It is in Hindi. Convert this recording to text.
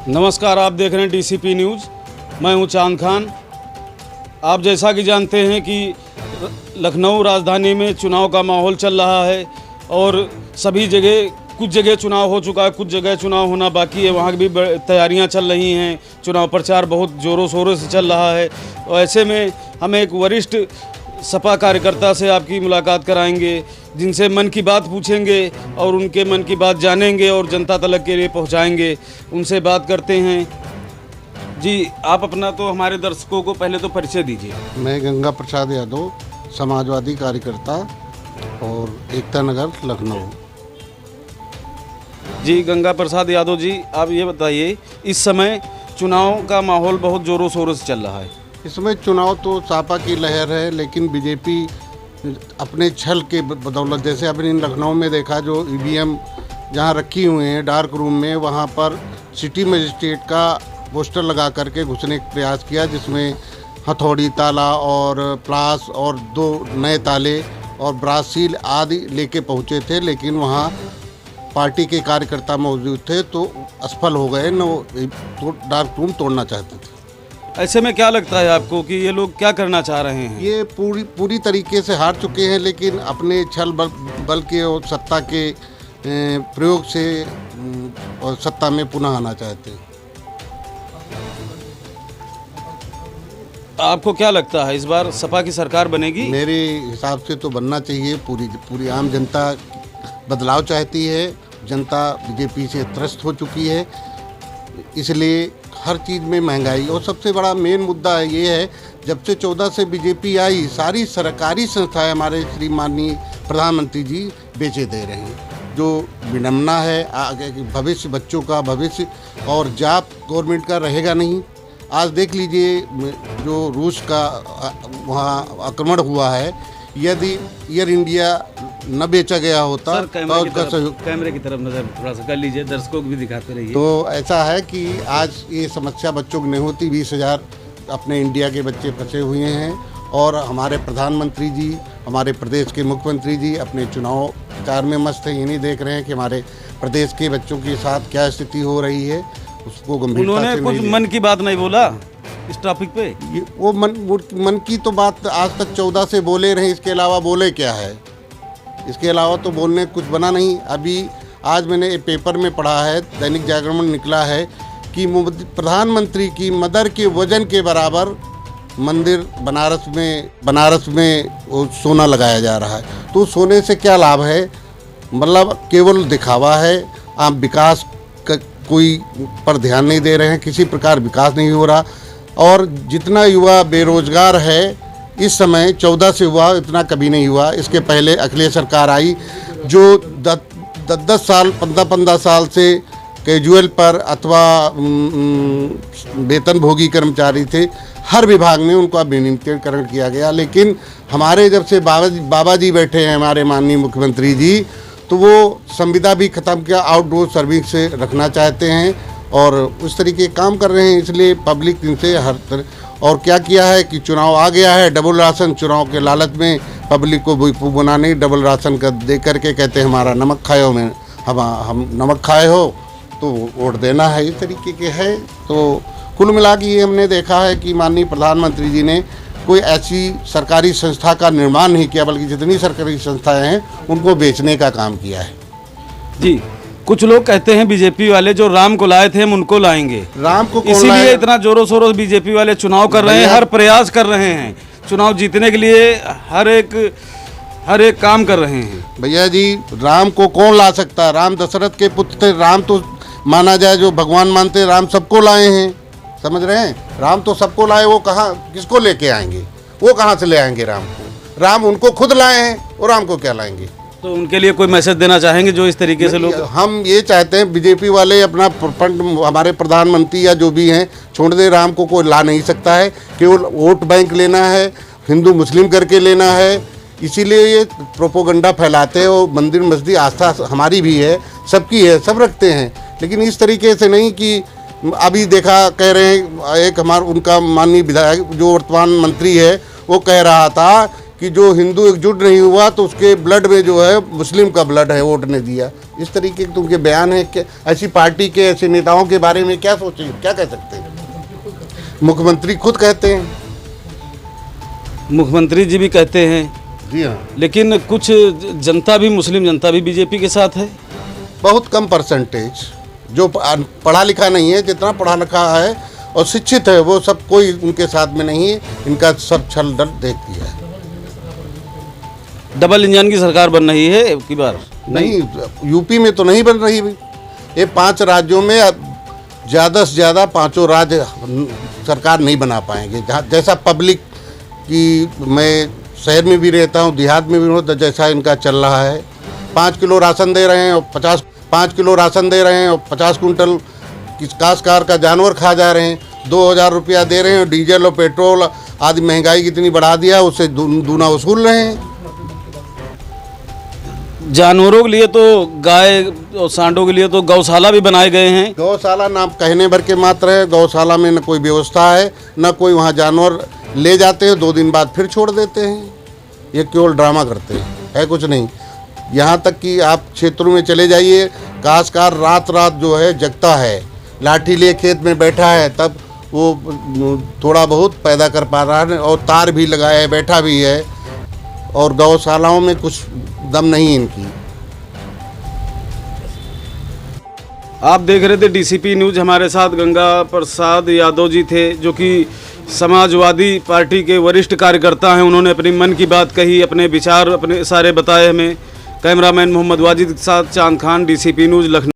नमस्कार, आप देख रहे हैं डीसीपी न्यूज़। मैं हूं चांद खान। आप जैसा कि जानते हैं कि लखनऊ राजधानी में चुनाव का माहौल चल रहा है और सभी जगह कुछ जगह चुनाव हो चुका है, कुछ जगह चुनाव होना बाकी है। वहाँ भी तैयारियां चल रही हैं। चुनाव प्रचार बहुत ज़ोरों शोरों से चल रहा है। और ऐसे में हम एक वरिष्ठ सपा कार्यकर्ता से आपकी मुलाकात कराएंगे, जिनसे मन की बात पूछेंगे और उनके मन की बात जानेंगे और जनता तक के लिए पहुंचाएंगे। उनसे बात करते हैं। जी, आप अपना तो हमारे दर्शकों को पहले तो परिचय दीजिए। मैं गंगा प्रसाद यादव, समाजवादी कार्यकर्ता और एकता नगर लखनऊ। जी, गंगा प्रसाद यादव जी, आप ये बताइए, इस समय चुनाव का माहौल बहुत ज़ोरों शोरों से चल रहा है। इसमें चुनाव तो सपा की लहर है, लेकिन बीजेपी अपने छल के बदौलत, जैसे आपने लखनऊ में देखा, जो ईवीएम जहां रखी हुए हैं डार्क रूम में, वहां पर सिटी मजिस्ट्रेट का पोस्टर लगा करके घुसने का प्रयास किया, जिसमें हथौड़ी, ताला और प्लास और 2 नए ताले और ब्रास-सील आदि लेके पहुंचे थे, लेकिन वहां पार्टी के कार्यकर्ता मौजूद थे तो असफल हो गए। तो डार्क रूम तोड़ना चाहते थे। ऐसे में क्या लगता है आपको कि ये लोग क्या करना चाह रहे हैं? ये पूरी तरीके से हार चुके हैं, लेकिन अपने छल बल के और सत्ता के प्रयोग से और सत्ता में पुनः आना चाहते हैं। आपको क्या लगता है, इस बार सपा की सरकार बनेगी? मेरे हिसाब से तो बनना चाहिए। पूरी आम जनता बदलाव चाहती है। जनता बीजेपी से त्रस्त हो चुकी है, इसलिए हर चीज़ में महंगाई, और सबसे बड़ा मेन मुद्दा ये है, जब से 14 से बीजेपी आई, सारी सरकारी संस्थाएं हमारे श्री माननीय प्रधानमंत्री जी बेचे दे रहे हैं। जो विडम्बना है, आगे भविष्य, बच्चों का भविष्य और जॉब गवर्नमेंट का रहेगा नहीं। आज देख लीजिए, जो रूस का वहाँ आक्रमण हुआ है, यदि एयर इंडिया न बेचा गया होता तो उसका सहयोग। कैमरे की तरफ नजर थोड़ा सा कर लीजिए, दर्शकों को भी दिखाते रहिए। तो ऐसा है कि आज ये समस्या बच्चों की नहीं होती। 20,000 अपने इंडिया के बच्चे फंसे हुए हैं, और हमारे प्रधानमंत्री जी, हमारे प्रदेश के मुख्यमंत्री जी अपने चुनाव प्रचार में मस्त हैं। ये नहीं देख रहे हैं कि हमारे प्रदेश के बच्चों के साथ क्या स्थिति हो रही है, उसको गंभीरता से उन्होंने कुछ मन की बात नहीं बोला इस टॉपिक पे। वो मन की तो बात आज तक 14 से बोले रहे, इसके अलावा बोले क्या है? इसके अलावा तो बोलने कुछ बना नहीं। अभी आज मैंने पेपर में पढ़ा है, दैनिक जागरण में निकला है कि प्रधानमंत्री की मदर के वजन के बराबर मंदिर बनारस में वो सोना लगाया जा रहा है। तो सोने से क्या लाभ है? मतलब केवल दिखावा है। आप विकास का कोई पर ध्यान नहीं दे रहे हैं, किसी प्रकार विकास नहीं हो रहा। और जितना युवा बेरोजगार है इस समय, 14 से हुआ, इतना कभी नहीं हुआ। इसके पहले अखिलेश सरकार आई, जो 10 साल 15 साल से कैजुअल पर अथवा वेतनभोगी कर्मचारी थे, हर विभाग में उनको विनियमितीकरण किया गया। लेकिन हमारे जब से बाबा जी बैठे हैं, हमारे माननीय मुख्यमंत्री जी, तो वो संविदा भी ख़त्म किया, आउटडोर सर्विस से रखना चाहते हैं और उस तरीके काम कर रहे हैं। इसलिए पब्लिक इनसे हर तरह, और क्या किया है कि चुनाव आ गया है, डबल राशन, चुनाव के लालच में पब्लिक को बेवकूफ़ बनाने, डबल राशन का दे करके कहते हैं हमारा नमक खाए हो, हम नमक खाए हो तो वोट देना है, इस तरीके के है। तो कुल मिला के ये हमने देखा है कि माननीय प्रधानमंत्री जी ने कोई ऐसी सरकारी संस्था का निर्माण नहीं किया, बल्कि जितनी सरकारी संस्थाएं हैं उनको बेचने का काम किया है। जी, कुछ लोग कहते हैं बीजेपी वाले जो राम को लाए थे हम उनको लाएंगे। राम को इसीलिए इतना जोरों शोरों से बीजेपी वाले चुनाव कर रहे हैं, हर प्रयास कर रहे हैं, चुनाव जीतने के लिए हर एक काम कर रहे हैं। भैया जी, राम को कौन ला सकता? राम दशरथ के पुत्र थे। राम तो माना जाए जो भगवान मानते, राम सबको लाए हैं, समझ रहे हैं? राम तो सबको लाए, वो कहाँ, किसको लेके आएंगे? वो कहाँ से ले आएंगे राम को? राम उनको खुद लाए हैं, और राम को क्या लाएंगे? तो उनके लिए कोई मैसेज देना चाहेंगे जो इस तरीके से लोग? हम ये चाहते हैं, बीजेपी वाले अपना फंड, हमारे प्रधानमंत्री या जो भी हैं, छोड़ दे। राम को कोई ला नहीं सकता है, केवल वोट बैंक लेना है, हिंदू मुस्लिम करके लेना है। इसीलिए ये प्रोपोगंडा फैलाते हैं। और मंदिर मस्जिद आस्था हमारी भी है, सबकी है, सब रखते हैं, लेकिन इस तरीके से नहीं कि अभी देखा, कह रहे हैं एक उनका माननीय विधायक जो वर्तमान मंत्री है, वो कह रहा था कि जो हिंदू एकजुट नहीं हुआ तो उसके ब्लड में जो है मुस्लिम का ब्लड है, वोट ने दिया। इस तरीके के उनके बयान हैं कि ऐसी पार्टी के ऐसे नेताओं के बारे में क्या सोचेंगे, क्या कह सकते हैं। मुख्यमंत्री खुद कहते हैं। मुख्यमंत्री जी भी कहते हैं, जी हाँ, लेकिन कुछ जनता भी, मुस्लिम जनता भी बीजेपी के साथ है। बहुत कम परसेंटेज जो पढ़ा लिखा नहीं है, जितना पढ़ा लिखा है और शिक्षित है वो सब कोई उनके साथ में नहीं है। इनका सब छल डर देखती है। डबल इंजन की सरकार बन रही है अब की बार। नहीं, यूपी में तो नहीं बन रही भाई। ये 5 राज्यों में ज़्यादा से ज़्यादा 5 राज्य सरकार नहीं बना पाएंगे। जैसा पब्लिक की, मैं शहर में भी रहता हूँ, देहात में भी हूँ, तो जैसा इनका चल रहा है 5 किलो राशन दे रहे हैं और 5 किलो राशन दे रहे हैं और 50 कुंटल काश्तकार का जानवर खा जा रहे हैं। 2000 रुपया दे रहे हैं और डीजल और पेट्रोल आदि महंगाई कितनी बढ़ा दिया, उससे दूना वसूल रहे हैं। जानवरों के लिए तो गाय और सांडों के लिए तो गौशाला भी बनाए गए हैं। गौशाला नाम कहने भर के मात्र है। गौशाला में न कोई व्यवस्था है, न कोई वहाँ जानवर ले जाते हैं, 2 दिन बाद फिर छोड़ देते हैं। ये केवल ड्रामा करते हैं, है कुछ नहीं। यहाँ तक कि आप क्षेत्रों में चले जाइए, काश्तकार रात रात जो है जगता है, लाठी लिए खेत में बैठा है, तब वो थोड़ा बहुत पैदा कर पा रहा है और तार भी लगाया है, बैठा भी है। और गौशालाओं में कुछ दम नहीं इनकी। आप देख रहे थे डीसीपी न्यूज़। हमारे साथ गंगा प्रसाद यादव जी थे, जो कि समाजवादी पार्टी के वरिष्ठ कार्यकर्ता हैं। उन्होंने अपनी मन की बात कही, अपने विचार अपने सारे बताए हमें। कैमरामैन मोहम्मद वाजिद के साथ चांद खान, डीसीपी न्यूज़, लखनऊ।